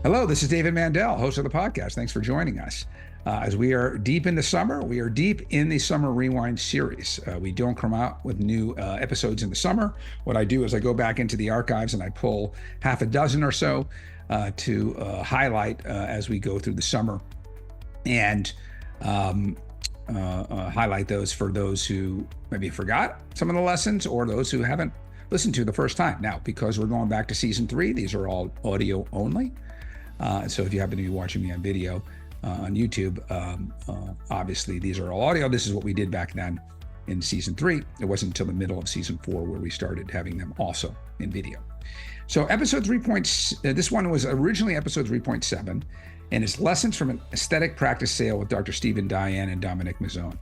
Hello, this is David Mandell, host of the podcast. Thanks for joining us. As we are deep into summer, we are deep in the Summer Rewind series. We don't come out with new episodes in the summer. What I do is I go back into the archives and I pull half a dozen or so to highlight as we go through the summer and highlight those for those who maybe forgot some of the lessons or those who haven't listened to the first time. Now, because we're going back to season 3, these are all audio only. So if you happen to be watching me on video on YouTube, obviously these are all audio. This is what we did back then in season 3. It wasn't until the middle of season 4 where we started having them also in video. So episode 3. This one was originally episode 3.7, and it's lessons from an aesthetic practice sale with Dr. Stephen Dayan and Dominic Mazzone.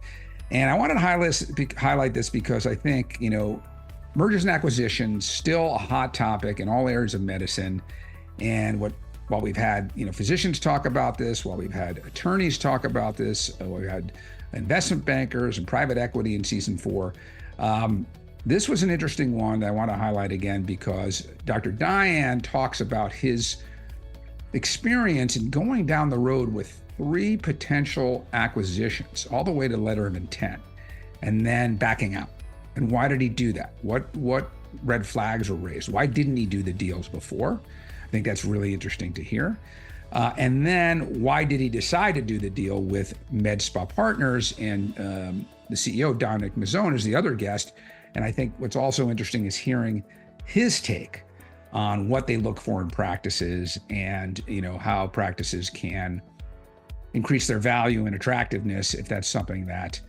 And I wanted to highlight this because I think, mergers and acquisitions still a hot topic in all areas of medicine. And while we've had physicians talk about this, while we've had attorneys talk about this, we've had investment bankers and private equity in season 4. This was an interesting one that I want to highlight again because Dr. Dayan talks about his experience in going down the road with 3 potential acquisitions, all the way to letter of intent, and then backing out. And why did he do that? What red flags were raised? Why didn't he do the deals before? I think that's really interesting to hear. And then why did he decide to do the deal with MedSpa Partners? And the CEO, Dominic Mazzone, is the other guest. And I think what's also interesting is hearing his take on what they look for in practices and how practices can increase their value and attractiveness if that's something that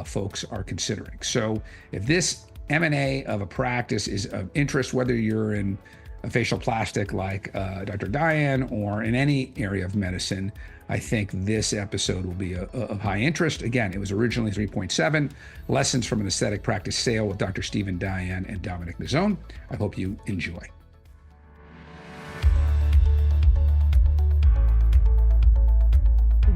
folks are considering. So if this M&A of a practice is of interest, whether you're in a facial plastic like Dr. Dayan or in any area of medicine, I think this episode will be of high interest. Again, it was originally 3.7, lessons from an aesthetic practice sale with Dr. Stephen Dayan and Dominic Mazzone. I hope you enjoy.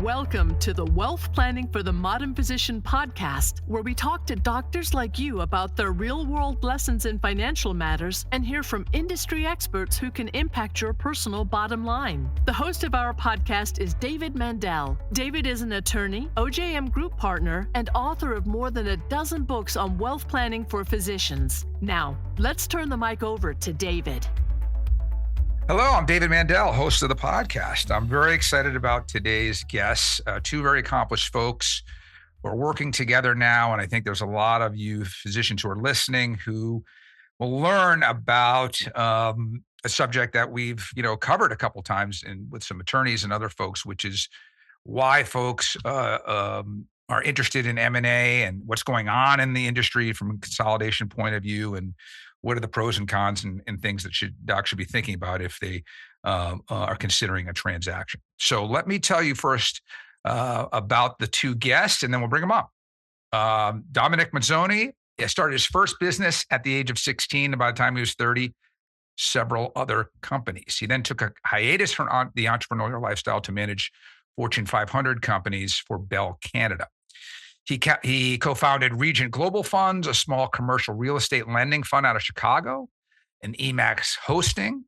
Welcome to the Wealth Planning for the Modern Physician podcast, where we talk to doctors like you about their real-world lessons in financial matters and hear from industry experts who can impact your personal bottom line. The host of our podcast is David Mandell. David is an attorney, OJM Group partner, and author of more than a dozen books on wealth planning for physicians. Now, let's turn the mic over to David. Hello, I'm David Mandell, host of the podcast. I'm very excited about today's guests, 2 very accomplished folks who are working together now. And I think there's a lot of you physicians who are listening who will learn about a subject that we've covered a couple times with some attorneys and other folks, which is why folks are interested in M&A and what's going on in the industry from a consolidation point of view, and what are the pros and cons and things that docs should be thinking about if they are considering a transaction. So let me tell you first about the 2 guests, and then we'll bring them up. Dominic Mazzone started his first business at the age of 16. By the time he was 30, several other companies. He then took a hiatus from the entrepreneurial lifestyle to manage Fortune 500 companies for Bell Canada. He co-founded Regent Global Funds, a small commercial real estate lending fund out of Chicago, and Emacs Hosting,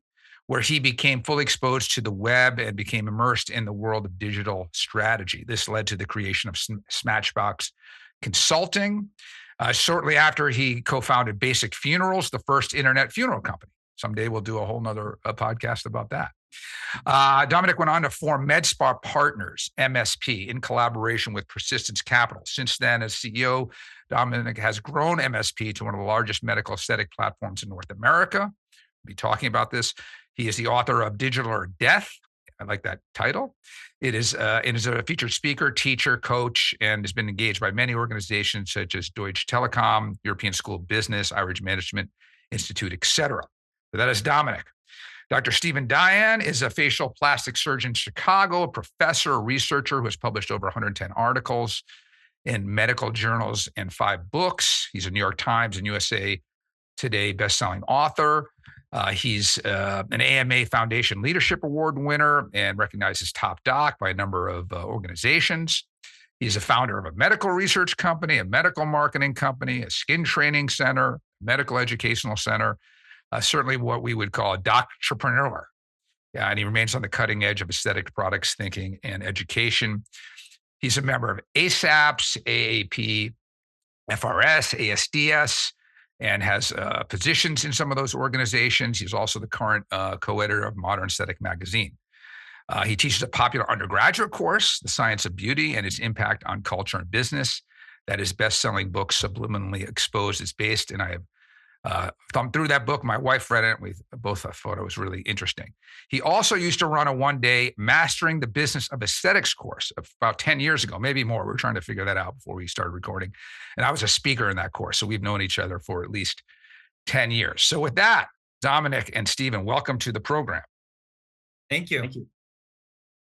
where he became fully exposed to the web and became immersed in the world of digital strategy. This led to the creation of Smashbox Consulting. Shortly after, he co-founded Basic Funerals, the first internet funeral company. Someday we'll do a whole nother podcast about that. Dominic went on to form MedSpa Partners, MSP, in collaboration with Persistence Capital. Since then, as CEO, Dominic has grown MSP to one of the largest medical aesthetic platforms in North America. We'll be talking about this. He is the author of Digital or Death. I like that title. It is a featured speaker, teacher, coach, and has been engaged by many organizations such as Deutsche Telekom, European School of Business, Irish Management Institute, etc. So that is Dominic. Dr. Stephen Dayan is a facial plastic surgeon in Chicago, a professor, a researcher who has published over 110 articles in medical journals and 5 books. He's a New York Times and USA Today bestselling author. He's an AMA Foundation Leadership Award winner and recognized as top doc by a number of organizations. He's a founder of a medical research company, a medical marketing company, a skin training center, medical educational center, certainly what we would call a doctrepreneur. Yeah, and he remains on the cutting edge of aesthetic products thinking and education. He's a member of ASAPS, AAP, FRS, ASDS, and has positions in some of those organizations. He's also the current co-editor of Modern Aesthetic Magazine. He teaches a popular undergraduate course, The Science of Beauty and Its Impact on Culture and Business, that his best-selling book, Subliminally Exposed, is based. And I have thumbed through that book. My wife read it. We both thought it was really interesting. He also used to run a one-day Mastering the Business of Aesthetics course about 10 years ago, maybe more. We were trying to figure that out before we started recording. And I was a speaker in that course. So we've known each other for at least 10 years. So with that, Dominic and Stephen, welcome to the program. Thank you. Thank you.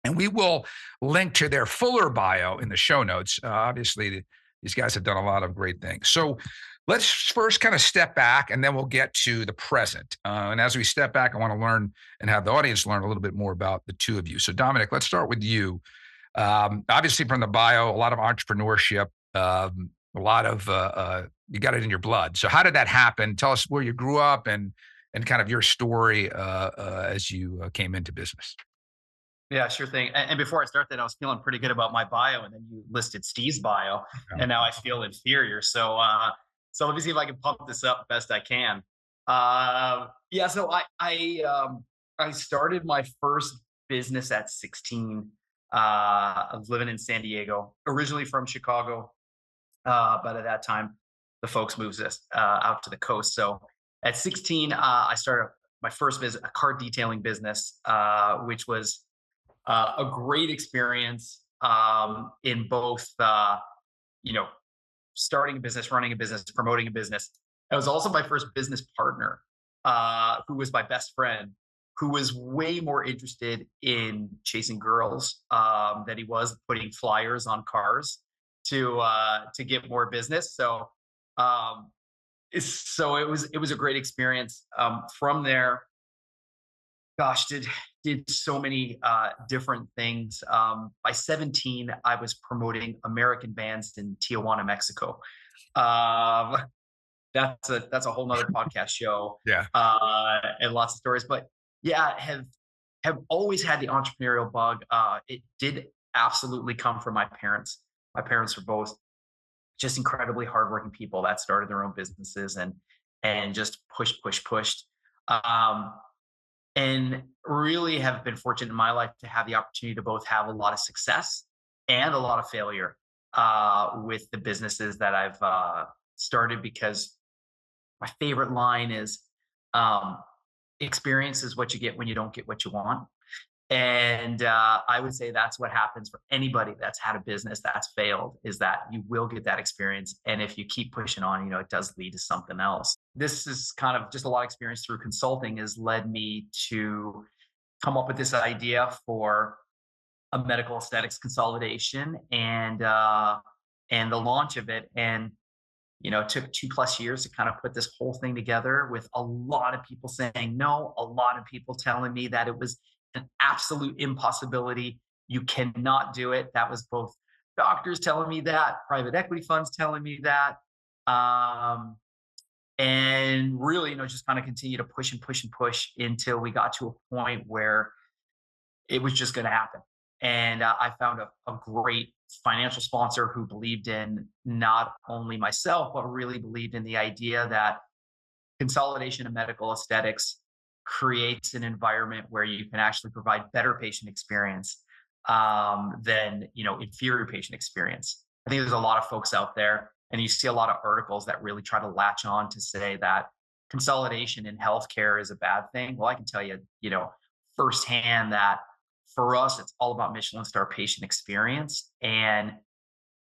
And we will link to their fuller bio in the show notes. Obviously, these guys have done a lot of great things. So let's first kind of step back, and then we'll get to the present. And as we step back, I want to learn and have the audience learn a little bit more about the two of you. So Dominic, let's start with you. Obviously, from the bio, a lot of entrepreneurship, a lot of you got it in your blood. So how did that happen? Tell us where you grew up and kind of your story as you came into business. Yeah, sure thing. And before I start that, I was feeling pretty good about my bio, and then you listed Steve's bio, and now I feel inferior. So let me see if I can pump this up best I can. Yeah, so I started my first business at 16. I was living in San Diego, originally from Chicago, but at that time, the folks moved us out to the coast. So at 16, I started my first business, a car detailing business, which was a great experience in both, starting a business, running a business, promoting a business. It was also my first business partner, who was my best friend, who was way more interested in chasing girls than he was putting flyers on cars to get more business. So it was a great experience. From there, gosh, did so many different things. By 17, I was promoting American bands in Tijuana, Mexico. That's a whole nother podcast show. Yeah. And lots of stories. But yeah, have always had the entrepreneurial bug. It did absolutely come from my parents. My parents were both just incredibly hardworking people that started their own businesses and just pushed. And really have been fortunate in my life to have the opportunity to both have a lot of success and a lot of failure with the businesses that I've started, because my favorite line is experience is what you get when you don't get what you want. And I would say that's what happens for anybody that's had a business that's failed, is that you will get that experience. And if you keep pushing on, it does lead to something else. This is kind of just a lot of experience through consulting has led me to come up with this idea for a medical aesthetics consolidation and the launch of it. And it took 2+ years to kind of put this whole thing together, with a lot of people saying no, a lot of people telling me that it was an absolute impossibility. You cannot do it. That was both doctors telling me that, private equity funds telling me that. And really, just kind of continue to push until we got to a point where it was just going to happen. And I found a great financial sponsor who believed in not only myself, but really believed in the idea that consolidation of medical aesthetics creates an environment where you can actually provide better patient experience than inferior patient experience. I think there's a lot of folks out there, and you see a lot of articles that really try to latch on to say that consolidation in healthcare is a bad thing. Well, I can tell you, firsthand that for us, it's all about Michelin star patient experience. And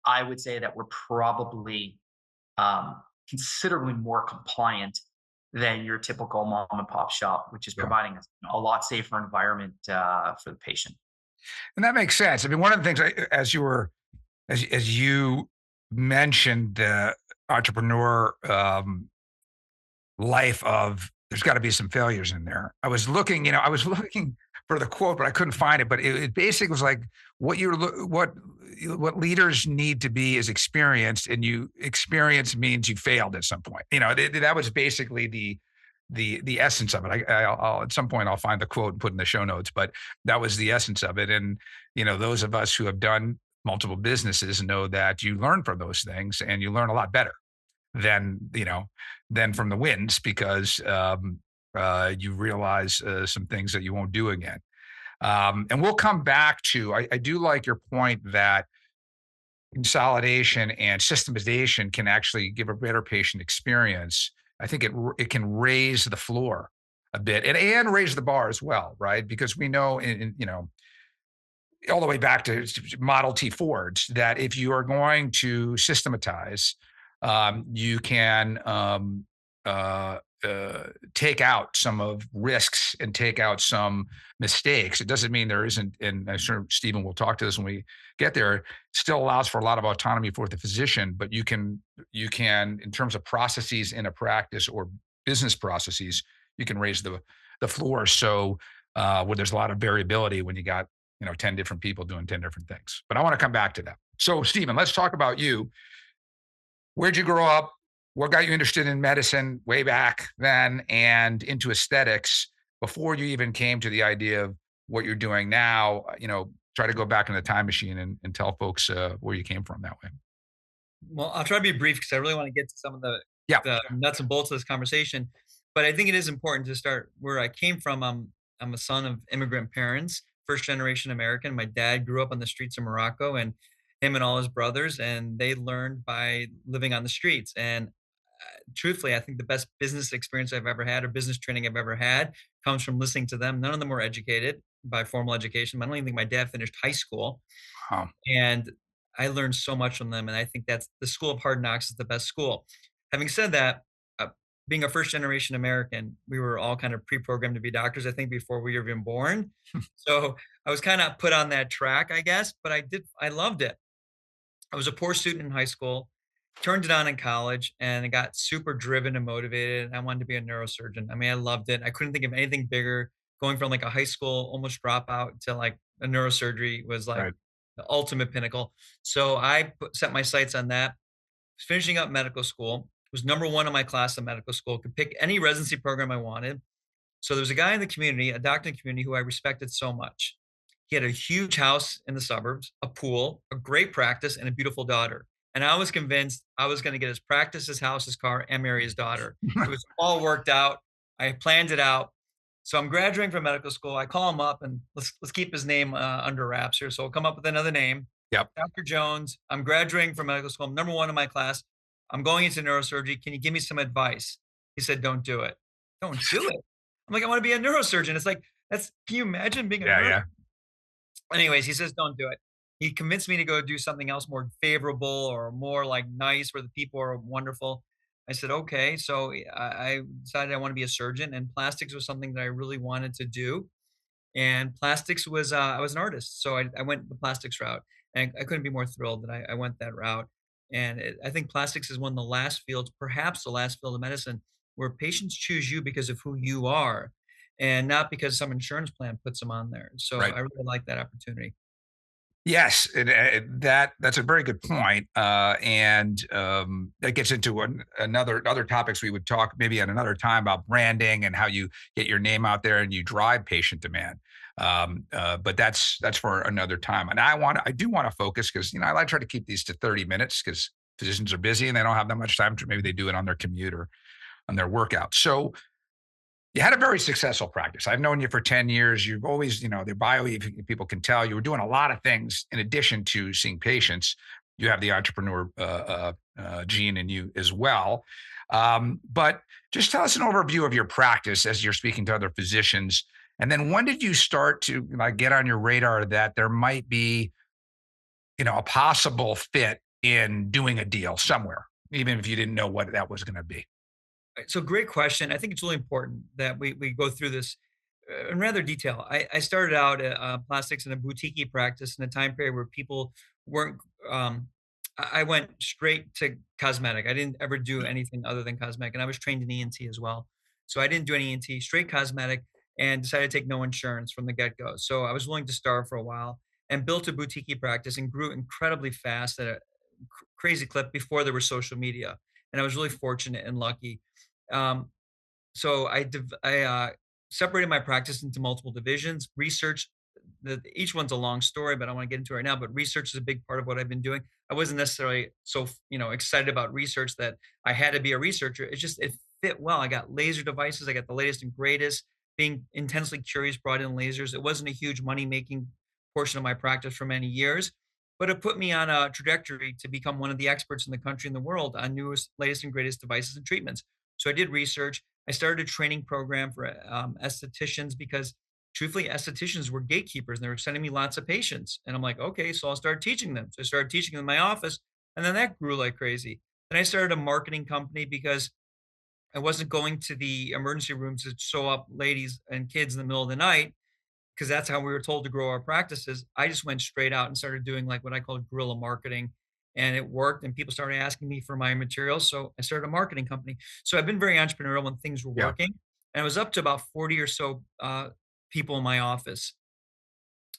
I would say that we're probably considerably more compliant than your typical mom and pop shop, which is providing a lot safer environment for the patient. And that makes sense. I mean, one of the things as you mentioned the entrepreneur life of, there's got to be some failures in there. I was looking for the quote, but I couldn't find it. But it basically was like, what leaders need to be is experienced, and experience means you failed at some point. That was basically the essence of it. I'll at some point I'll find the quote and put in the show notes, but that was the essence of it. And those of us who have done multiple businesses know that you learn from those things, and you learn a lot better than than from the wins, because you realize some things that you won't do again. And we'll come back to. I do like your point that consolidation and systemization can actually give a better patient experience. I think it can raise the floor a bit, and raise the bar as well, right? Because we know all the way back to Model T Fords that if you are going to systematize, you can take out some of risks and take out some mistakes. It doesn't mean there isn't, and I'm sure Stephen will talk to this when we get there. It still allows for a lot of autonomy for the physician, but you can in terms of processes in a practice or business processes, you can raise the floor. So where there's a lot of variability when you got 10 different people doing 10 different things. But I want to come back to that. So Stephen, let's talk about you. Where'd you grow up? What got you interested in medicine way back then and into aesthetics before you even came to the idea of what you're doing now? Try to go back in the time machine and tell folks where you came from that way. Well, I'll try to be brief because I really want to get to some of Yeah. the nuts and bolts of this conversation. But I think it is important to start where I came from. I'm a son of immigrant parents, first generation American. My dad grew up on the streets of Morocco, and him and all his brothers, and they learned by living on the streets. And truthfully, I think the best business experience I've ever had, or business training I've ever had, comes from listening to them. None of them were educated by formal education. I don't even think my dad finished high school. Wow. And I learned so much from them. And I think that's the school of hard knocks is the best school. Having said that, uh, being a first generation American, we were all kind of pre-programmed to be doctors, I think, before we were even born. So I was kind of put on that track, I guess, but I loved it. I was a poor student in high school, turned it on in college, and I got super driven and motivated. I wanted to be a neurosurgeon. I mean, I loved it. I couldn't think of anything bigger. Going from like a high school almost dropout to like a neurosurgery was like Right. the ultimate pinnacle. So set my sights on that. Was finishing up medical school. Was number one in my class in medical school. Could pick any residency program I wanted. So there was a guy in the community, a doctor in the community who I respected so much. He had a huge house in the suburbs, a pool, a great practice, and a beautiful daughter. And I was convinced I was going to get his practice, his house, his car, and marry his daughter. It was all worked out. I planned it out. So I'm graduating from medical school. I call him up, and let's keep his name under wraps here. So I'll come up with another name. Yep. Dr. Jones. I'm graduating from medical school. I'm number one in my class. I'm going into neurosurgery. Can you give me some advice? He said, "Don't do it. Don't do it." I'm like, I want to be a neurosurgeon. It's like, can you imagine being a Yeah. neurosurgeon? Yeah. Anyways, he says, "Don't do it." He convinced me to go do something else more favorable or more like nice where the people are wonderful. I said, "Okay." So I decided I want to be a surgeon, and plastics was something that I really wanted to do. And plastics was, I was an artist. So I went the plastics route, and I couldn't be more thrilled that I went that route. And I think plastics is one of the last fields, perhaps the last field of medicine, where patients choose you because of who you are and not because some insurance plan puts them on there. So Right. I really like that opportunity. Yes, that's a very good point, and that gets into another other topics we would talk maybe at another time about branding and how you get your name out there and you drive patient demand. But that's for another time. And I do want to focus because I try to keep these to 30 minutes because physicians are busy and they don't have that much time to maybe they do it on their commute or on their workout. So you had a very successful practice. I've known you for 10 years. You've always, the bio people can tell you were doing a lot of things in addition to seeing patients. You have the entrepreneur gene in you as well. But just tell us an overview of your practice as you're speaking to other physicians. And then when did you start to get on your radar that there might be, a possible fit in doing a deal somewhere, even if you didn't know what that was going to be? Right, so great question. I think it's really important that we go through this in rather detail. I started out at plastics in a boutique practice in a time period where people weren't. I went straight to cosmetic. I didn't ever do anything other than cosmetic, and I was trained in ENT as well. So I didn't do any ENT, straight cosmetic, and decided to take no insurance from the get go. So I was willing to starve for a while and built a boutique practice and grew incredibly fast at a crazy clip before there was social media. And I was really fortunate and lucky. Um, So I separated my practice into multiple divisions. Research, each one's a long story, but I want to get into it right now. But research is a big part of what I've been doing. I wasn't necessarily so excited about research that I had to be a researcher. It fit well. I got laser devices. I got the latest and greatest. Being intensely curious brought in lasers. It wasn't a huge money making portion of my practice for many years, but it put me on a trajectory to become one of the experts in the country and the world on newest, latest, and greatest devices and treatments. So I did research. I started a training program for estheticians because, truthfully, estheticians were gatekeepers and they were sending me lots of patients. And I'm like, okay, so I'll start teaching them. So I started teaching them in my office, and then that grew like crazy. Then I started a marketing company because I wasn't going to the emergency rooms to sew up ladies and kids in the middle of the night because that's how we were told to grow our practices. I just went straight out and started doing like what I call guerrilla marketing. And it worked, and people started asking me for my materials. So I started a marketing company. So I've been very entrepreneurial when things were Yeah. working. And I was up to about 40 or so people in my office.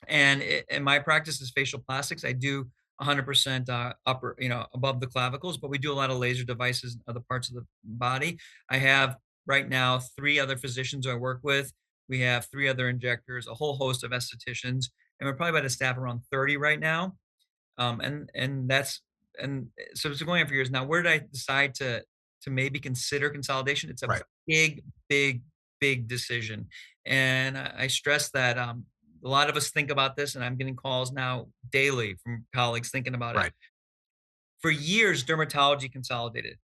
And my practice is facial plastics. I do 100% upper, above the clavicles, but we do a lot of laser devices in other parts of the body. I have right now 3 other physicians I work with. We have 3 other injectors, a whole host of estheticians, and we're probably about to staff around 30 right now. And that's and so it's going on for years now. Where did I decide to maybe consider consolidation? It's a Right. big, big, big decision, and I stress that a lot of us think about this, and I'm getting calls now daily from colleagues thinking about it. Right. For years, dermatology consolidated.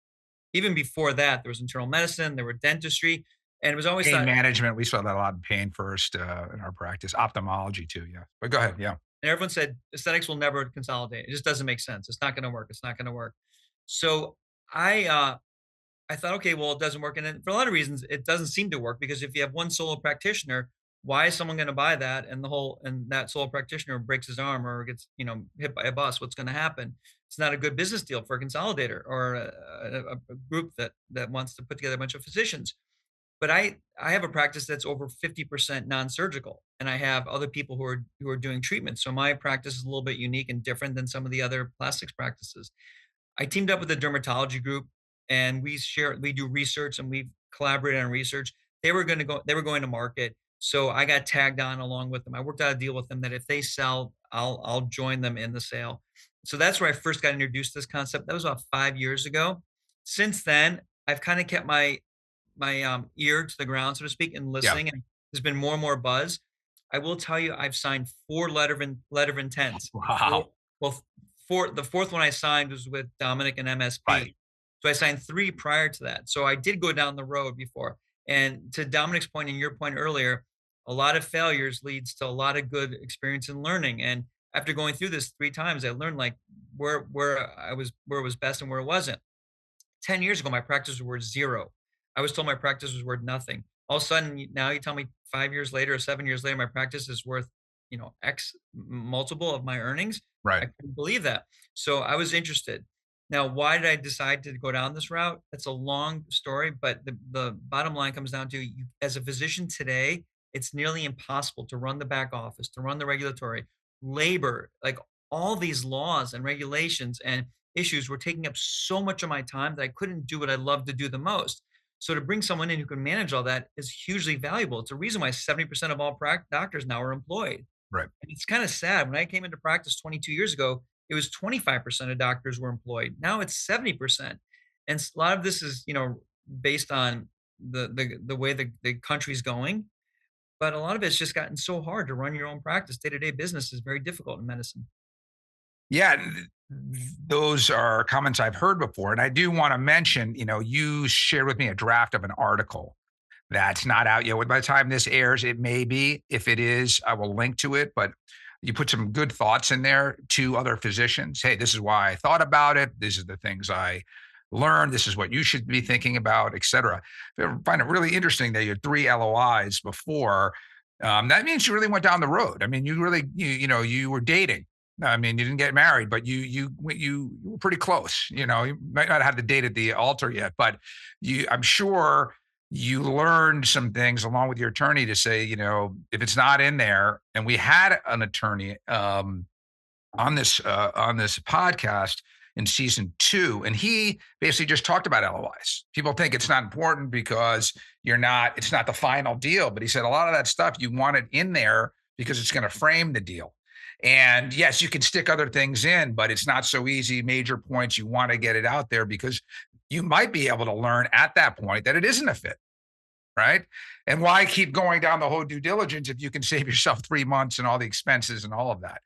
Even before that, there was internal medicine, there were dentistry, and it was always Pain thought. management. We saw that a lot in pain first in our practice. Ophthalmology too. Yeah. But go ahead. Yeah. And everyone said aesthetics will never consolidate. It just doesn't make sense. It's not going to work. It's not going to work. So I thought, okay, well, it doesn't work. And then for a lot of reasons, it doesn't seem to work because if you have one solo practitioner, why is someone going to buy that? And that solo practitioner breaks his arm or gets, hit by a bus. What's going to happen? It's not a good business deal for a consolidator or a group that wants to put together a bunch of physicians. But I have a practice that's over 50% non-surgical, and I have other people who are doing treatment. So my practice is a little bit unique and different than some of the other plastics practices. I teamed up with a dermatology group, and we do research, and we've collaborated on research. They were going to market. So I got tagged on along with them. I worked out a deal with them that if they sell, I'll join them in the sale. So that's where I first got introduced to this concept. That was about 5 years ago. Since then, I've kind of kept my ear to the ground, so to speak, and Yeah. listening. And there's been more and more buzz. I will tell you, I've signed 4 letter of intents. Four, Wow. well, the fourth one I signed was with Dominic and Right. MSP. So I signed 3 prior to that. So I did go down the road before. And to Dominic's point and your point earlier, a lot of failures leads to a lot of good experience and learning. And after going through this 3 times, I learned like where it was best and where it wasn't. 10 years ago, my practice was worth zero. I was told my practice was worth nothing. All of a sudden, now you tell me 5 years later or 7 years later, my practice is worth, X multiple of my earnings. I Right. couldn't believe that. So I was interested. Now, why did I decide to go down this route? That's a long story, but the bottom line comes down to you, as a physician today, it's nearly impossible to run the back office, to run the regulatory, labor, like all these laws and regulations and issues were taking up so much of my time that I couldn't do what I love to do the most. So to bring someone in who can manage all that is hugely valuable. It's a reason why 70% of all doctors now are employed. Right. And it's kind of sad. When I came into practice 22 years ago, it was 25% of doctors were employed. Now it's 70%. And a lot of this is, based on the way the country's going. But a lot of it's just gotten so hard to run your own practice. Day-to-day business is very difficult in medicine. Yeah, those are comments I've heard before, and I do want to mention, you shared with me a draft of an article that's not out yet. By the time this airs, it may be. If it is, I will link to it. But you put some good thoughts in there to other physicians. Hey, this is why I thought about it. These are the things I learned. This is what you should be thinking about, et cetera. I find it really interesting that you had 3 LOIs before. That means you really went down the road. I mean, you were dating. I mean, you didn't get married, but you were pretty close. You might not have the date at the altar yet, but I'm sure you learned some things along with your attorney to say, if it's not in there. And we had an attorney on this podcast. in season 2. And he basically just talked about LOIs. People think it's not important because it's not the final deal. But he said a lot of that stuff you want it in there because it's going to frame the deal. And yes, you can stick other things in, but it's not so easy. Major points, you want to get it out there because you might be able to learn at that point that it isn't a fit. Right. And why keep going down the whole due diligence if you can save yourself 3 months and all the expenses and all of that?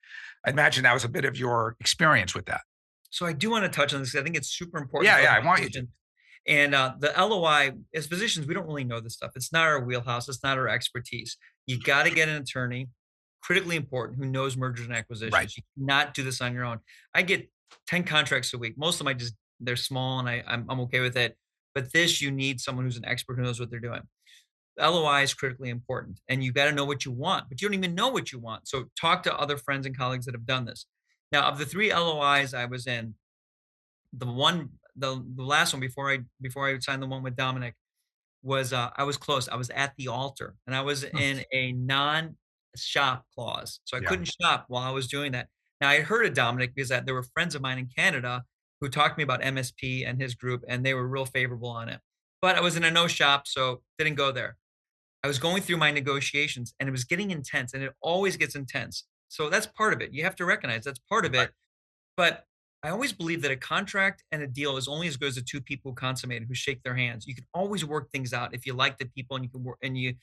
I imagine that was a bit of your experience with that. So I do want to touch on this. I think it's super important. Yeah, I want you to. And the LOI, as physicians, we don't really know this stuff. It's not our wheelhouse. It's not our expertise. You got to get an attorney, critically important, who knows mergers and acquisitions. Right. You cannot do this on your own. I get 10 contracts a week. Most of them they're small and I'm okay with it. But this, you need someone who's an expert who knows what they're doing. LOI is critically important, and you got to know what you want, but you don't even know what you want. So talk to other friends and colleagues that have done this. Now, of the 3 LOIs I was in, the last one before I signed the one with Dominic was I was close. I was at the altar, and I was in a non-shop clause, so I couldn't shop while I was doing that. Now I had heard of Dominic because there were friends of mine in Canada who talked to me about MSP and his group, and they were real favorable on it. But I was in a no shop, so didn't go there. I was going through my negotiations, and it was getting intense, and it always gets intense. So that's part of it. You have to recognize that's part of it. But I always believe that a contract and a deal is only as good as the 2 people who consummate it, who shake their hands. You can always work things out if you like the people and you can work and you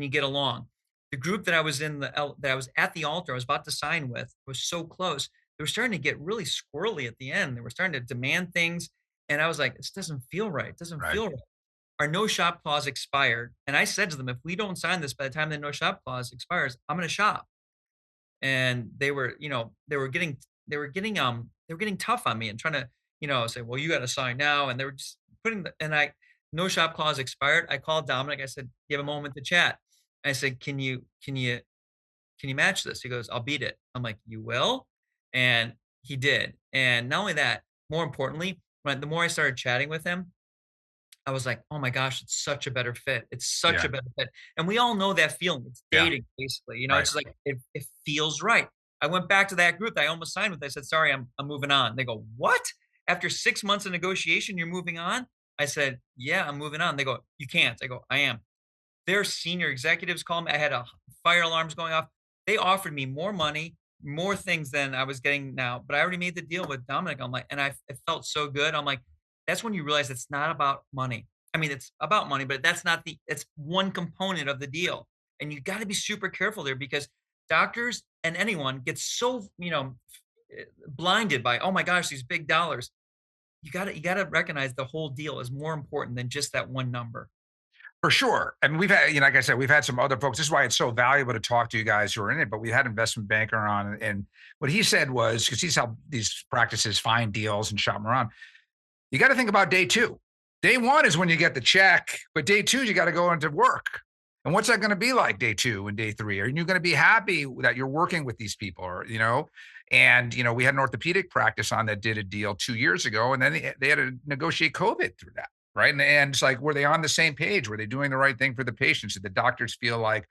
get along. The group that I was that I was at the altar, I was about to sign with, was so close. They were starting to get really squirrely at the end. They were starting to demand things, and I was like, "This doesn't feel right. It doesn't feel right." Our no shop clause expired. And I said to them, if we don't sign this by the time the no shop clause expires, I'm going to shop. And they were getting tough on me and trying to, say, well, you got to sign now. And they were just no shop clause expired. I called Dominic. I said, you have a moment to chat. I said, can you match this? He goes, I'll beat it. I'm like, you will? And he did. And not only that, more importantly, the more I started chatting with him, I was like, oh my gosh, it's such a better fit. It's such a better fit. And we all know that feeling. It's dating, basically. It's like, it feels right. I went back to that group that I almost signed with. I said, sorry, I'm moving on. They go, what? After 6 months of negotiation, you're moving on? I said, yeah, I'm moving on. They go, you can't. I go, I am. Their senior executives called me. I had fire alarms going off. They offered me more money, more things than I was getting now. But I already made the deal with Dominic. I'm like, and it felt so good. I'm like, that's when you realize it's not about money. I mean, it's about money, but it's one component of the deal. And you got to be super careful there because doctors and anyone gets so, blinded by, oh my gosh, these big dollars. You got to recognize the whole deal is more important than just that one number. For sure. I mean, we've had, like I said, we've had some other folks. This is why it's so valuable to talk to you guys who are in it. But we had an investment banker on, and what he said was, because he's helped these practices find deals and shop them around. You got to think about day 2. Day 1 is when you get the check, but day 2, you got to go into work. And what's that going to be like day 2 and day 3? Are you going to be happy that you're working with these people and, we had an orthopedic practice on that did a deal 2 years ago, and then they had to negotiate COVID through that. Right. And it's like, were they on the same page? Were they doing the right thing for the patients? Did the doctors feel like,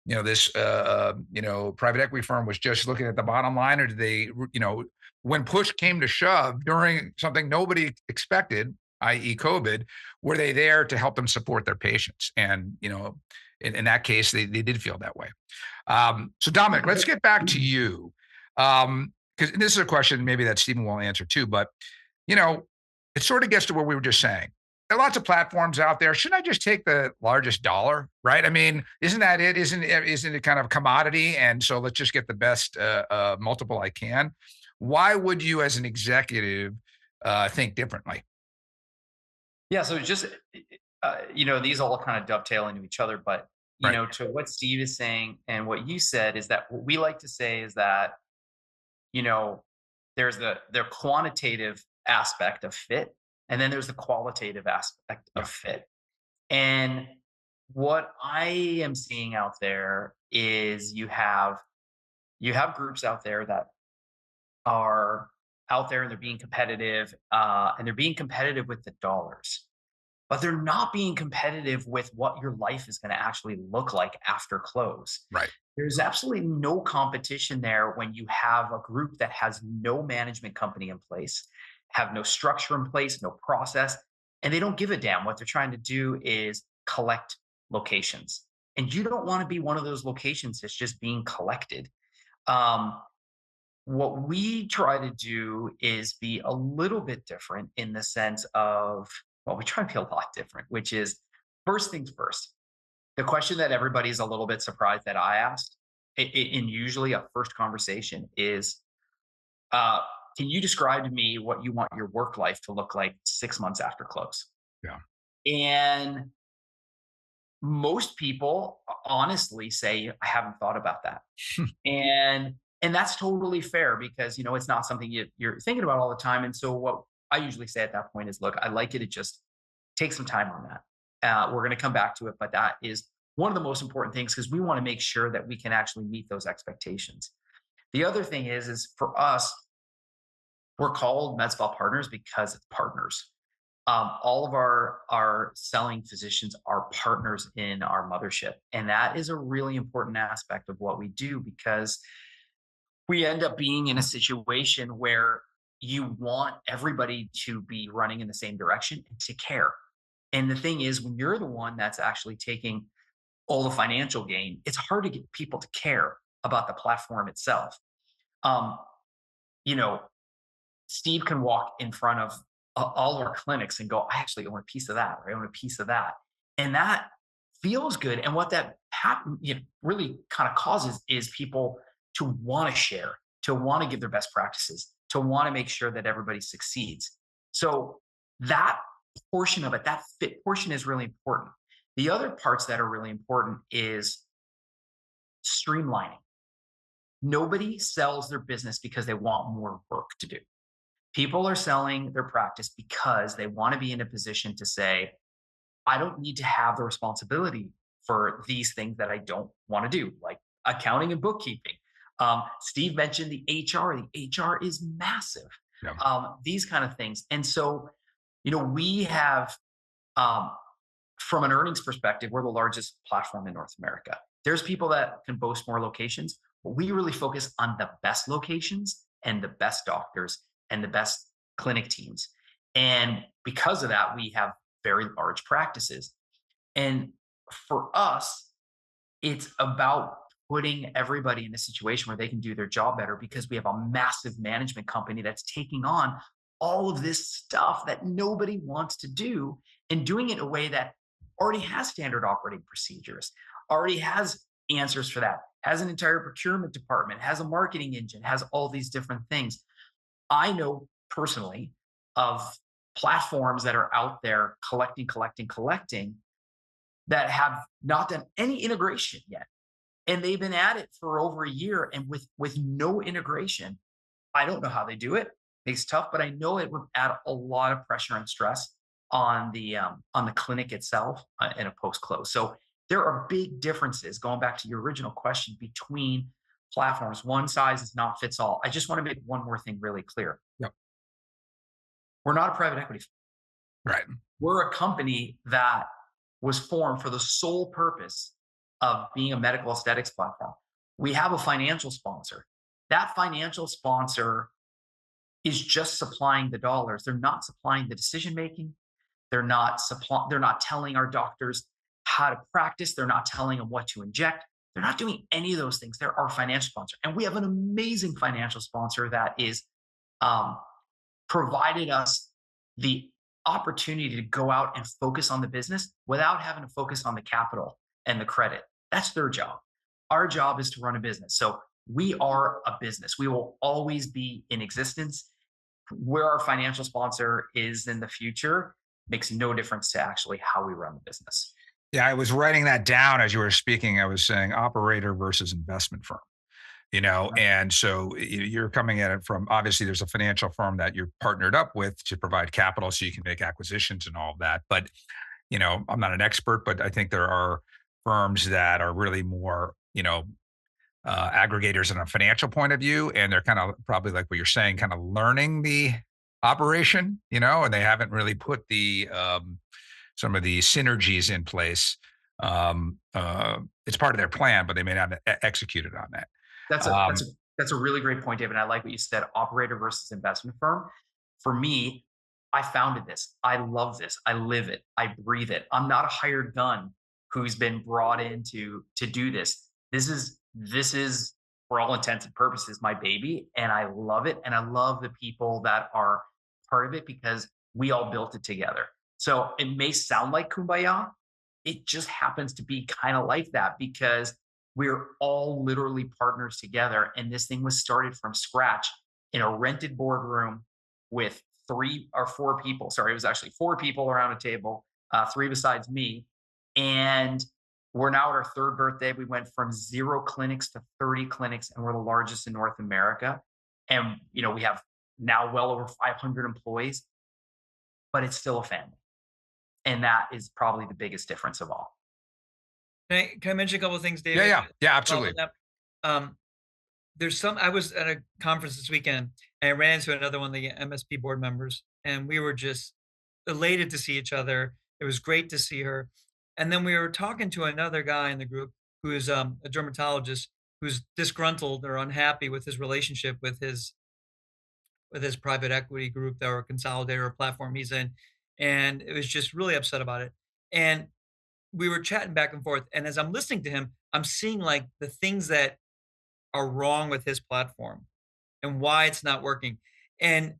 this, private equity firm was just looking at the bottom line, or did they, when push came to shove during something nobody expected, i.e. COVID, were they there to help them support their patients? And, in that case, they did feel that way. So Dominic, let's get back to you. Because this is a question maybe that Stephen will answer too, but, it sort of gets to what we were just saying. There are lots of platforms out there. Shouldn't I just take the largest dollar, right? I mean, isn't that it? Isn't it kind of commodity? And so let's just get the best multiple I can. Why would you as an executive think differently? Yeah. So just, these all kind of dovetail into each other, but, to what Steve is saying and what you said is that what we like to say is that, there's the quantitative aspect of fit, and then there's the qualitative aspect of fit. And what I am seeing out there is you have groups out there that are out there and they're being competitive, and they're being competitive with the dollars, but they're not being competitive with what your life is going to actually look like after close. Right. There's absolutely no competition there when you have a group that has no management company in place, have no structure in place, no process, and they don't give a damn. What they're trying to do is collect locations. And you don't want to be one of those locations that's just being collected. Um, what we try to do is be a little bit different in the sense of, well, we try to be a lot different, which is first things first. The question that everybody's a little bit surprised that I asked in usually a first conversation is, uh, can you describe to me what you want your work life to look like 6 months after close? Yeah. And most people honestly say, I haven't thought about that. and and that's totally fair because it's not something you're thinking about all the time. And so what I usually say at that point is, look, I like you to just take some time on that. We're going to come back to it, but that is one of the most important things because we want to make sure that we can actually meet those expectations. The other thing is for us, we're called MedSpa Partners because it's partners. All of our selling physicians are partners in our mothership, and that is a really important aspect of what we do because we end up being in a situation where you want everybody to be running in the same direction and to care. And the thing is, when you're the one that's actually taking all the financial gain, it's hard to get people to care about the platform itself. Um, you know, Steve can walk in front of all of our clinics and go, I actually own a piece of that, or I own a piece of that. And that feels good. And what that really kind of causes is people to want to share, to want to give their best practices, to want to make sure that everybody succeeds. So that portion of it, that fit portion is really important. The other parts that are really important is streamlining. Nobody sells their business because they want more work to do. People are selling their practice because they want to be in a position to say, I don't need to have the responsibility for these things that I don't want to do, like accounting and bookkeeping. Steve mentioned the HR. The HR is massive. Yeah. These kind of things. And so, we have, from an earnings perspective, we're the largest platform in North America. There's people that can boast more locations, but we really focus on the best locations and the best doctors and the best clinic teams. And because of that, we have very large practices. And for us, it's about putting everybody in a situation where they can do their job better because we have a massive management company that's taking on all of this stuff that nobody wants to do and doing it in a way that already has standard operating procedures, already has answers for that, has an entire procurement department, has a marketing engine, has all these different things. I know personally of platforms that are out there collecting that have not done any integration yet. And they've been at it for over a year and with no integration. I don't know how they do it. It's tough, but I know it would add a lot of pressure and stress on the clinic itself in a post-close. So there are big differences, going back to your original question, between platforms. One size does not fits all. I just want to make one more thing really clear. Yep. We're not a private equity firm. Right. We're a company that was formed for the sole purpose of being a medical aesthetics platform. We have a financial sponsor. That financial sponsor is just supplying the dollars. They're not supplying the decision making. They're not telling our doctors how to practice. They're not telling them what to inject. They're not doing any of those things. They're our financial sponsor. And we have an amazing financial sponsor that is provided us the opportunity to go out and focus on the business without having to focus on the capital and the credit. That's their job. Our job is to run a business. So we are a business. We will always be in existence. Where our financial sponsor is in the future makes no difference to actually how we run the business. Yeah, I was writing that down as you were speaking. I was saying operator versus investment firm, and so you're coming at it from, obviously there's a financial firm that you're partnered up with to provide capital so you can make acquisitions and all of that. But, I'm not an expert, but I think there are firms that are really more, aggregators in a financial point of view. And they're kind of probably like what you're saying, kind of learning the operation, and they haven't really put the, some of the synergies in place. It's part of their plan, but they may not have executed on that. That's a really great point, David. I like what you said, operator versus investment firm. For me, I founded this. I love this. I live it. I breathe it. I'm not a hired gun who's been brought in to do this. This is for all intents and purposes my baby, and I love it. And I love the people that are part of it because we all built it together. So it may sound like kumbaya. It just happens to be kind of like that because we're all literally partners together. And this thing was started from scratch in a rented boardroom with 3 or 4 people. Sorry, it was actually 4 people around a table, 3 besides me. And we're now at our 3rd birthday. We went from 0 clinics to 30 clinics, and we're the largest in North America. And, we have now well over 500 employees, but it's still a family. And that is probably the biggest difference of all. Can I mention a couple of things, David? Yeah, absolutely. I was at a conference this weekend and I ran into another one of the MSP board members, and we were just elated to see each other. It was great to see her. And then we were talking to another guy in the group who is a dermatologist who's disgruntled or unhappy with his relationship with his private equity group or consolidator or platform he's in. And it was just really upset about it. And we were chatting back and forth. And as I'm listening to him, I'm seeing like the things that are wrong with his platform and why it's not working. And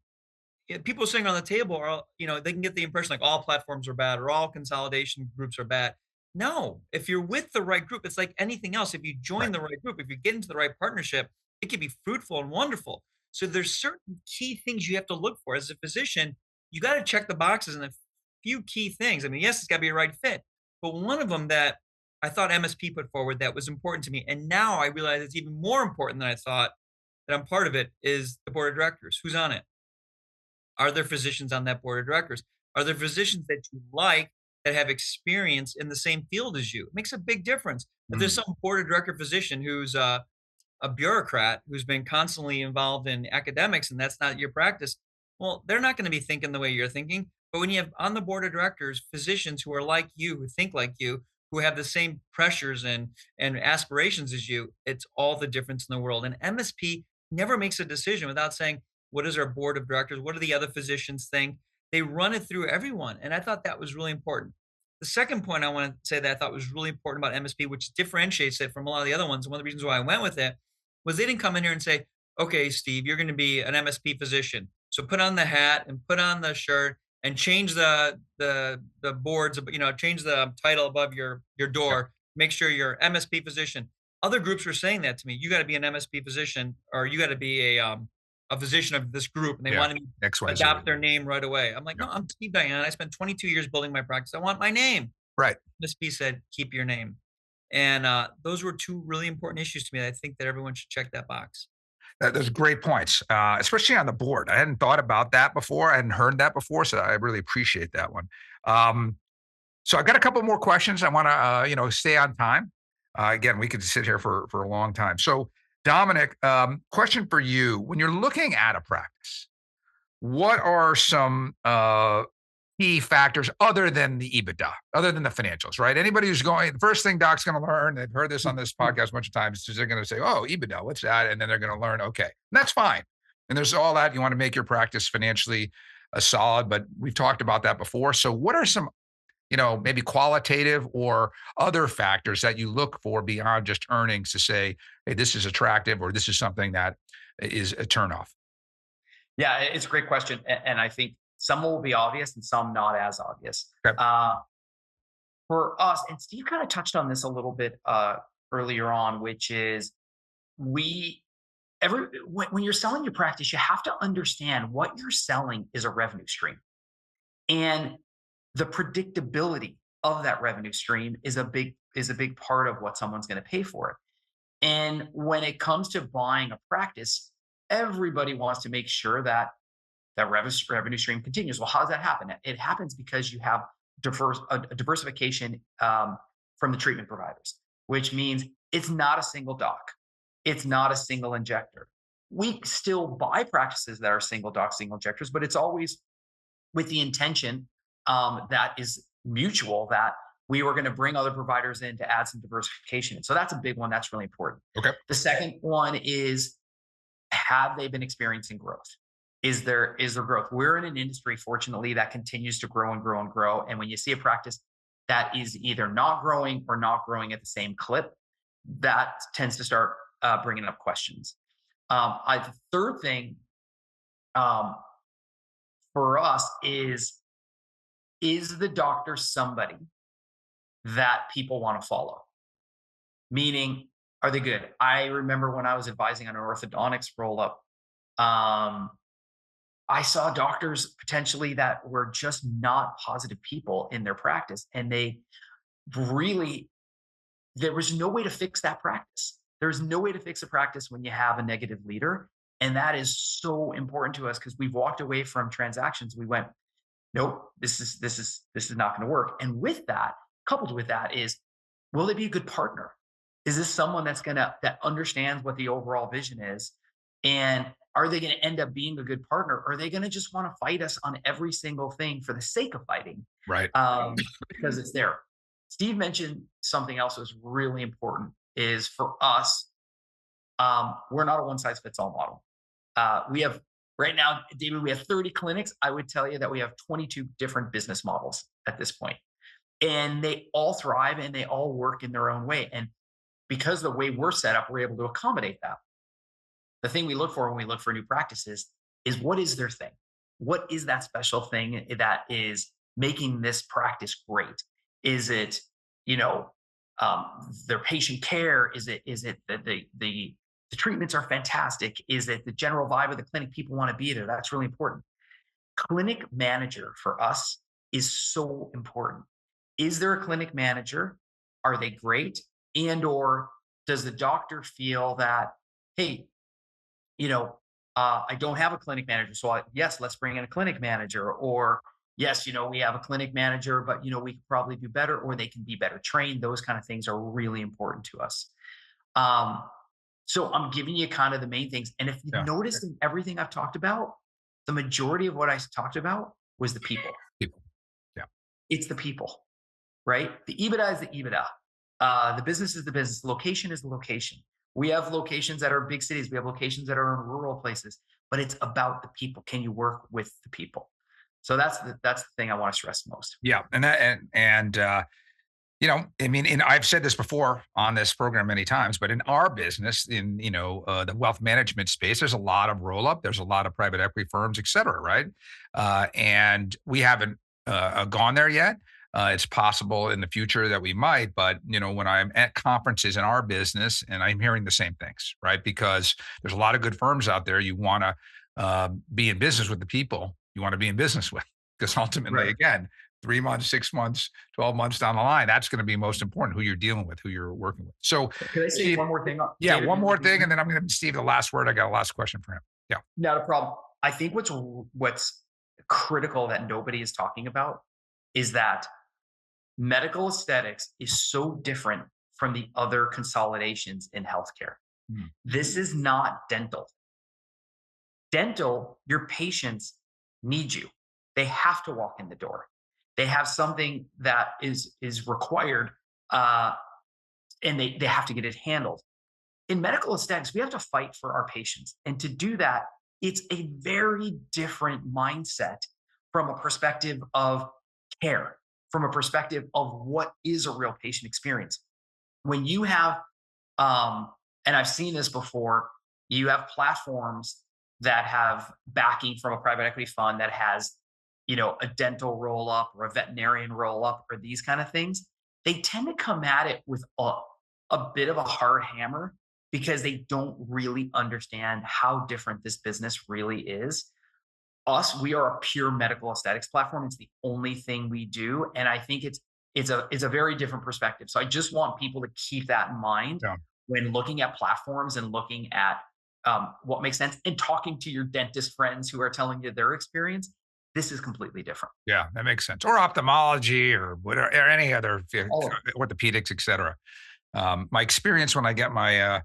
people sitting on the table are, they can get the impression like all platforms are bad or all consolidation groups are bad. No, if you're with the right group, it's like anything else. If you join the right group, if you get into the right partnership, it can be fruitful and wonderful. So there's certain key things you have to look for as a physician. You got to check the boxes and a few key things. I mean, yes, it's got to be a right fit, but one of them that I thought MSP put forward that was important to me, and now I realize it's even more important than I thought that I'm part of it, is the board of directors. Who's on it? Are there physicians on that board of directors? Are there physicians that you like that have experience in the same field as you? It makes a big difference. If there's some board of director physician who's a bureaucrat who's been constantly involved in academics and that's not your practice, well, they're not going to be thinking the way you're thinking. But when you have on the board of directors physicians who are like you, who think like you, who have the same pressures and aspirations as you, it's all the difference in the world. And MSP never makes a decision without saying, what is our board of directors? What do the other physicians think? They run it through everyone. And I thought that was really important. The second point I want to say that I thought was really important about MSP, which differentiates it from a lot of the other ones, one of the reasons why I went with it, was they didn't come in here and say, okay, Steve, you're going to be an MSP physician. So put on the hat and put on the shirt and change the boards, change the title above your door. Make sure you're MSP physician. Other groups were saying that to me. You got to be an MSP physician, or you got to be a physician of this group, and they wanted me to adopt their name right away. I'm like, no, I'm Steve Dayan. I spent 22 years building my practice. I want my name. Right. MSP said, keep your name. And those were 2 really important issues to me. I think that everyone should check that box. Those are great points, especially on the board. I hadn't thought about that before. I hadn't heard that before, so I really appreciate that one. So I got a couple more questions. I want to, stay on time. Again, we could sit here for a long time. So Dominic, question for you. When you're looking at a practice, what are some key factors other than the EBITDA, other than the financials, right? Anybody who's going, the first thing Doc's going to learn, they've heard this on this podcast a bunch of times, is they're going to say, oh, EBITDA, what's that? And then they're going to learn, okay, and that's fine. And there's all that. You want to make your practice financially solid, but we've talked about that before. So what are some, maybe qualitative or other factors that you look for beyond just earnings to say, hey, this is attractive, or this is something that is a turnoff? Yeah, it's a great question. And I think some will be obvious and some not as obvious. Okay. For us, and Steve kind of touched on this a little bit earlier on, which is when you're selling your practice, you have to understand what you're selling is a revenue stream. And the predictability of that revenue stream is a big part of what someone's going to pay for it. And when it comes to buying a practice, everybody wants to make sure that that revenue stream continues. Well, how does that happen? It happens because you have a diversification from the treatment providers, which means it's not a single doc. It's not a single injector. We still buy practices that are single doc, single injectors, but it's always with the intention that is mutual, that we were going to bring other providers in to add some diversification. So that's a big one. That's really important. Okay. The second one is, have they been experiencing growth? is there growth? We're in an industry, fortunately, that continues to grow and grow and grow. And when you see a practice that is either not growing or not growing at the same clip, that tends to start bringing up questions. The third thing for us is the doctor somebody that people want to follow? Meaning, are they good? I remember when I was advising on an orthodontics roll up, I saw doctors potentially that were just not positive people in their practice. And they really, there was no way to fix that practice. There's no way to fix a practice when you have a negative leader. And that is so important to us because we've walked away from transactions. We went, nope, this is not going to work. And with that, coupled with that is, will they be a good partner? Is this someone that understands what the overall vision is? And are they going to end up being a good partner? Or are they going to just want to fight us on every single thing for the sake of fighting? Right. Because it's there. Steve mentioned something else that was really important is for us, we're not a one size fits all model. We have right now, David, we have 30 clinics. I would tell you that we have 22 different business models at this point. And they all thrive and they all work in their own way. And because the way we're set up, we're able to accommodate that. The thing we look for when we look for new practices is what is their thing? What is that special thing that is making this practice great? Is it, their patient care? Is it that the treatments are fantastic? Is it the general vibe of the clinic? People want to be there. That's really important. Clinic manager for us is so important. Is there a clinic manager? Are they great? And or does the doctor feel that, hey, I don't have a clinic manager, so yes, let's bring in a clinic manager. Or yes, we have a clinic manager, but we could probably do better, or they can be better trained. Those kind of things are really important to us. So I'm giving you kind of the main things. And if you notice in everything I've talked about, the majority of what I talked about was the people. People. Yeah. It's the people, right? The EBITDA is the EBITDA. The business is the business. Location is the location. We have locations that are big cities. We have locations that are in rural places, but it's about the people. Can you work with the people? So that's the thing I want to stress most. Yeah. And I've said this before on this program many times, but in our business, in the wealth management space, there's a lot of roll up. There's a lot of private equity firms, et cetera, right? And we haven't gone there yet. It's possible in the future that we might, but when I'm at conferences in our business, and I'm hearing the same things, right? Because there's a lot of good firms out there. You want to be in business with the people you want to be in business with, because ultimately, Right. again, 3 months, 6 months, 12 months down the line, that's going to be most important, who you're dealing with, who you're working with. So Can I say Steve, one more thing? yeah, David, one more thing, and then I'm going to give Steve the last word. I got a last question for him. Yeah. Not a problem. I think what's critical that nobody is talking about is that medical aesthetics is so different from the other consolidations in healthcare. This is not dental. Dental, your patients need you. They have to walk in the door. They have something that is required, and they have to get it handled. In medical aesthetics, we have to fight for our patients. And to do that, it's a very different mindset from a perspective of care, from a perspective of what is a real patient experience. When you have, and I've seen this before, you have platforms that have backing from a private equity fund that has, a dental roll up or a veterinarian roll up or these kind of things. They tend to come at it with a bit of a hard hammer because they don't really understand how different this business really is. We are a pure medical aesthetics platform. It's the only thing we do. And I think it's a very different perspective. So I just want people to keep that in mind when looking at platforms and looking at what makes sense and talking to your dentist friends who are telling you their experience. This is completely different. Yeah, that makes sense. Or ophthalmology or whatever, or any other orthopedics, et cetera. My experience when I get my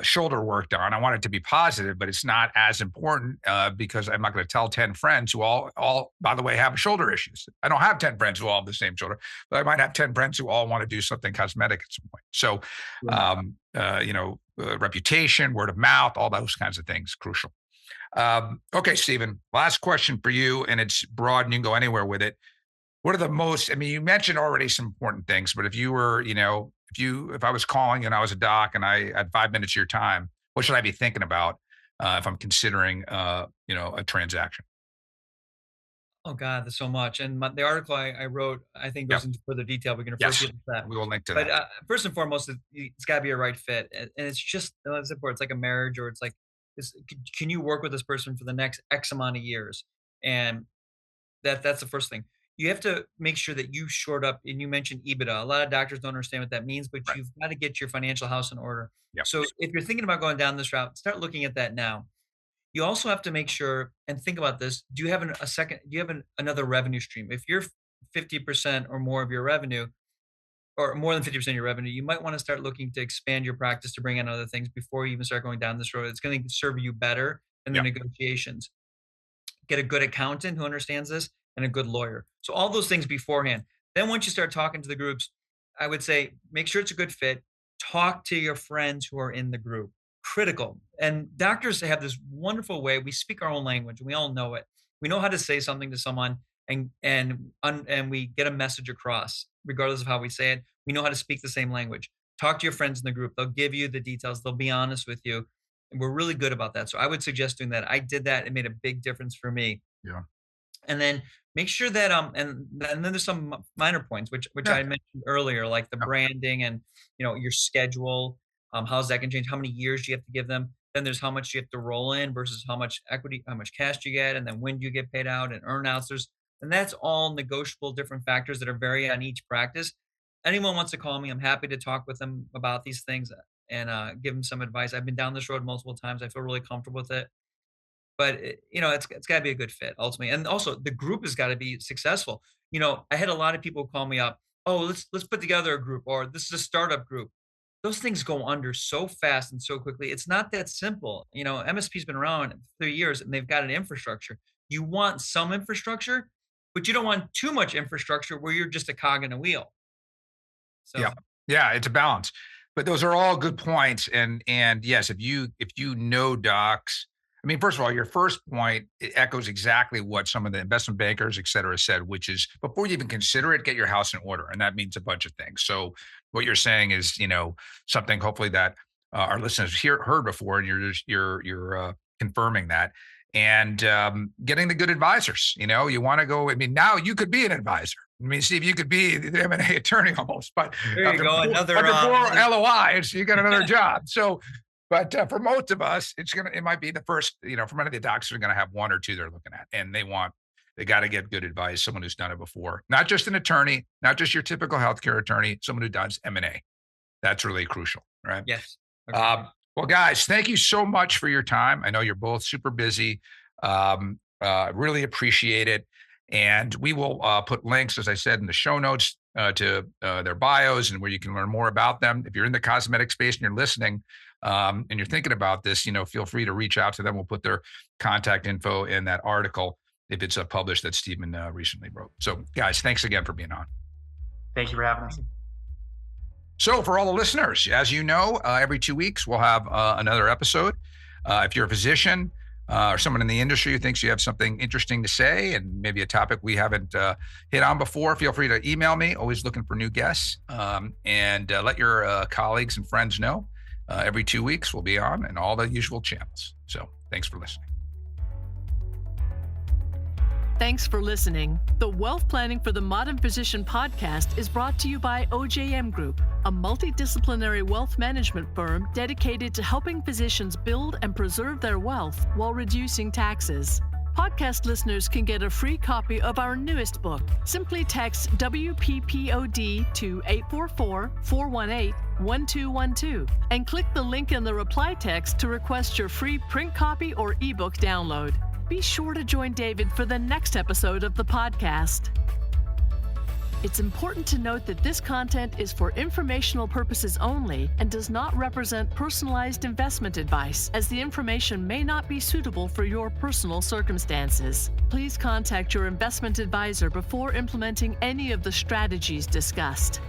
shoulder work done, I want it to be positive, but it's not as important because I'm not going to tell 10 friends who all, by the way, have shoulder issues. I don't have 10 friends who all have the same shoulder, but I might have 10 friends who all want to do something cosmetic at some point. So, reputation, word of mouth, all those kinds of things, crucial. Okay, Stephen, last question for you, and it's broad and you can go anywhere with it. What are the most, I mean, you mentioned already some important things, but if you were, if I was calling and I was a doc and I had 5 minutes of your time, what should I be thinking about if I'm considering, a transaction? Oh God, there's so much. And the article I wrote, I think goes Yep. into further detail. We can refer Yes. people to that. We will link to But that. first and foremost, it's got to be a right fit, and it's just as important. It's like a marriage, or it's like, can you work with this person for the next X amount of years? And that's the first thing. You have to make sure that you short up, and you mentioned EBITDA. A lot of doctors don't understand what that means, but Right. you've got to get your financial house in order. Yep. So if you're thinking about going down this route, start looking at that now. You also have to make sure and think about this. Do you have another revenue stream? If you're 50% or more of your revenue, or more than 50% of your revenue, you might want to start looking to expand your practice to bring in other things before you even start going down this road. It's going to serve you better in the Yep. negotiations. Get a good accountant who understands this and a good lawyer. So all those things beforehand. Then once you start talking to the groups, I would say make sure it's a good fit. Talk to your friends who are in the group. Critical. And doctors have this wonderful way. We speak our own language, and we all know it. We know how to say something to someone, and we get a message across, regardless of how we say it. We know how to speak the same language. Talk to your friends in the group. They'll give you the details. They'll be honest with you. And we're really good about that. So I would suggest doing that. I did that. It made a big difference for me. Yeah. And then make sure that and then there's some minor points which Yeah. I mentioned earlier, like the Yeah. branding and your schedule. How's that can change? How many years do you have to give them? Then there's how much you have to roll in versus how much equity, how much cash do you get, and then when do you get paid out and earnouts. And that's all negotiable, different factors that are vary on each practice. Anyone wants to call me, I'm happy to talk with them about these things and give them some advice. I've been down this road multiple times. I feel really comfortable with it. But it's got to be a good fit ultimately, and also the group has got to be successful. I had a lot of people call me up. Oh, let's put together a group, or this is a startup group. Those things go under so fast and so quickly. It's not that simple. MSP's been around 3 years and they've got an infrastructure. You want some infrastructure, but you don't want too much infrastructure where you're just a cog in a wheel. So Yeah. Yeah. It's a balance, but those are all good points. And yes, if you know docs, I mean, first of all, your first point, it echoes exactly what some of the investment bankers, et cetera, said, which is before you even consider it, get your house in order. And that means a bunch of things. So what you're saying is, something hopefully that our listeners heard before, and you're confirming that. And getting the good advisors. You want to go. I mean, now you could be an advisor. I mean, Steve, you could be the M&A attorney almost, but there you go. Under four LOIs, you got another job. So, but for most of us, it might be the first. For many of the docs, are going to have one or two they're looking at, and they got to get good advice. Someone who's done it before, not just an attorney, not just your typical healthcare attorney, someone who does M&A. That's really crucial, right? Yes. Well, guys, thank you so much for your time. I know you're both super busy. Really appreciate it. And we will put links, as I said, in the show notes to their bios and where you can learn more about them. If you're in the cosmetic space and you're listening and you're thinking about this, feel free to reach out to them. We'll put their contact info in that article if it's published that Stephen recently wrote. So, guys, thanks again for being on. Thank you for having us. So for all the listeners, as you know, every 2 weeks, we'll have another episode. If you're a physician or someone in the industry who thinks you have something interesting to say and maybe a topic we haven't hit on before, feel free to email me. Always looking for new guests. And let your colleagues and friends know. Every 2 weeks, we'll be on and all the usual channels. So thanks for listening. Thanks for listening. The Wealth Planning for the Modern Physician podcast is brought to you by OJM Group, a multidisciplinary wealth management firm dedicated to helping physicians build and preserve their wealth while reducing taxes. Podcast listeners can get a free copy of our newest book. Simply text WPPOD to 844-418-1212 and click the link in the reply text to request your free print copy or ebook download. Be sure to join David for the next episode of the podcast. It's important to note that this content is for informational purposes only and does not represent personalized investment advice, as the information may not be suitable for your personal circumstances. Please contact your investment advisor before implementing any of the strategies discussed.